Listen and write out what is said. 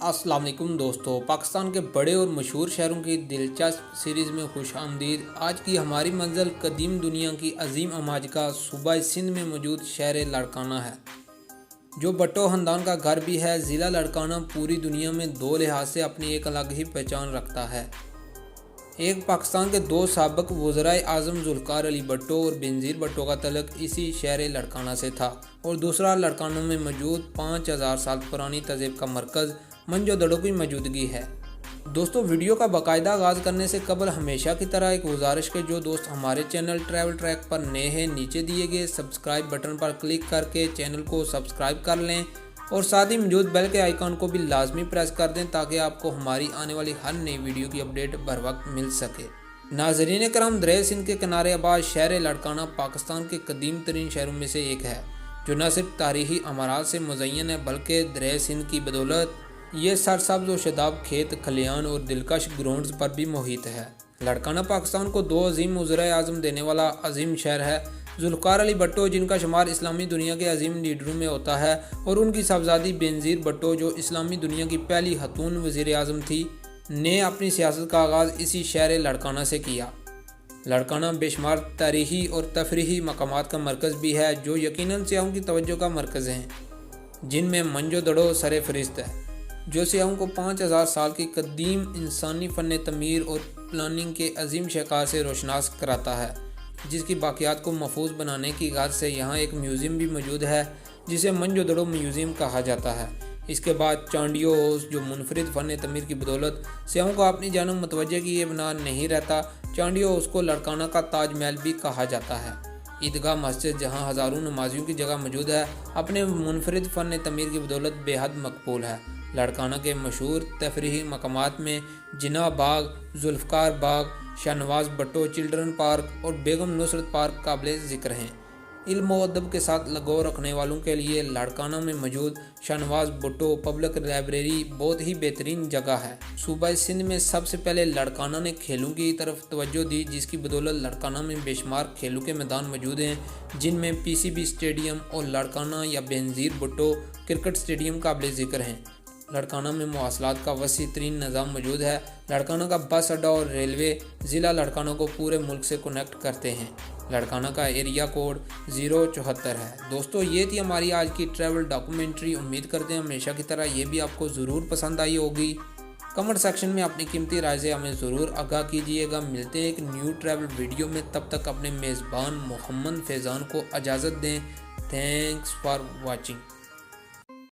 अस्सलाम वालेकुम दोस्तों, पाकिस्तान के बड़े और मशहूर शहरों की दिलचस्प सीरीज़ में खुश आमदीद। आज की हमारी मंजिल कदीम दुनिया की अजीम अमाजिका सूबा सिंध में मौजूद शहर लाड़काना है, जो भट्टो ख़ानदान का घर भी है। ज़िला लाड़काना पूरी दुनिया में दो लिहाज से अपनी एक अलग ही पहचान रखता है। एक, पाकिस्तान के दो साबिक़ वज़राए आज़म ज़ुल्फ़िकार अली भट्टो और बेनज़ीर भट्टो का तल्लुक़ इसी शहर लाड़काना से था, और दूसरा लाड़काना में मौजूद 5000 साल पुरानी तहज़ीब का मरकज़ मंजो-दड़ो की मौजूदगी है। दोस्तों, वीडियो का बाकायदा आगाज़ करने से कबल हमेशा की तरह एक गुजारिश के जो दोस्त हमारे चैनल ट्रैवल ट्रैक पर नए हैं, नीचे दिए गए सब्सक्राइब बटन पर क्लिक करके चैनल को सब्सक्राइब कर लें और साथ ही मौजूद बेल के आइकन को भी लाजमी प्रेस कर दें ताकि आपको हमारी आने वाली हर नई वीडियो की अपडेट बर वक्त मिल सके। नाज़रीन करम, दरिया सिंध के किनारे आबाद शहर लाड़काना पाकिस्तान के कदीम तरीन शहरों में से एक है, जो न सिर्फ तारीख़ी अमारात से मुज़य्यन है बल्कि दरिया सिंध की बदौलत ये सरसब्ज़ और शदाब खेत खलियान और दिलकश ग्राउंड्स पर भी मुहित है। लाड़काना पाकिस्तान को दो अजीम वज़राए आज़म देने वाला अजीम शहर है। ज़ुल्फ़िकार अली भट्टो, जिनका शुमार इस्लामी दुनिया के अजीम लीडरों में होता है, और उनकी साहबजादी बेनज़ीर भट्टो, जो इस्लामी दुनिया की पहली खतून वज़ीर आज़म थी, ने अपनी सियासत का आगाज़ इसी शहर लाड़काना से किया। लाड़काना बेशुमार तारीख़ी और तफरीही मकामात का मरकज़ भी है, जो यकीनन सियाहों की तवज्जो का मरकज़ हैं, जिनमें मंजो-दड़ो सर फहरिस्त है, जो सियाहों को 5000 साल की कदीम इंसानी फ़न तमीर और प्लानिंग के अजीम शहकार से रोशनास कराता है, जिसकी बाक़ियात को महफूज बनाने की गाज से यहाँ एक म्यूज़ियम भी मौजूद है, जिसे मंजो-दड़ो म्यूज़ियम कहा जाता है। इसके बाद चांडियो हाउस, जो मुनफरिद फ़न तमीर की बदौलत सियाहों को अपनी जानब मुतवज्जह की ये बना नहीं रहता। चांडियो हाउस को लाड़काना का ताज महल भी कहा जाता है। ईदगाह मस्जिद, जहाँ हज़ारों नमाजियों की जगह मौजूद है, अपने मुनफरिद फ़न तमीर की बदौलत बेहद मकबूल है। लाड़काना के मशहूर तफरीही मकामात में जिना बाग, ज़ुल्फ़िकार बाग, शाहनवाज़ भट्टो चिल्ड्रन पार्क और बेगम नुसरत पार्क काबिल ज़िक्र हैं। इल्म व अदब के साथ लगाव रखने वालों के लिए लाड़काना में मौजूद शाहनवाज़ भट्टो पब्लिक लाइब्रेरी बहुत ही बेहतरीन जगह है। सूबा सिंध में सबसे पहले लाड़काना ने खेलों की तरफ तवज्जो दी, जिसकी बदौलत लाड़काना में बेशुमार खेलों के मैदान मौजूद हैं, जिनमें PCB स्टेडियम और लाड़काना या बेनज़ीर भट्टो क्रिकेट स्टेडियम काबिल ज़िक्र हैं। लाड़काना में मवासलात का वसी तरीन निज़ाम मौजूद है। लाड़काना का बस अड्डा और रेलवे ज़िला लाड़काना को पूरे मुल्क से कनेक्ट करते हैं। लाड़काना का एरिया कोड 074 है। दोस्तों, ये थी हमारी आज की ट्रैवल डॉक्यूमेंट्री। उम्मीद करते हैं हमेशा की तरह ये भी आपको ज़रूर पसंद आई होगी। कमेंट सेक्शन में अपनी कीमती राय से हमें ज़रूर आगाह कीजिएगा। मिलते हैं एक न्यू ट्रैवल वीडियो में, तब तक अपने मेज़बान मोहम्मद फैज़ान को इजाज़त दें। Thanks for watching.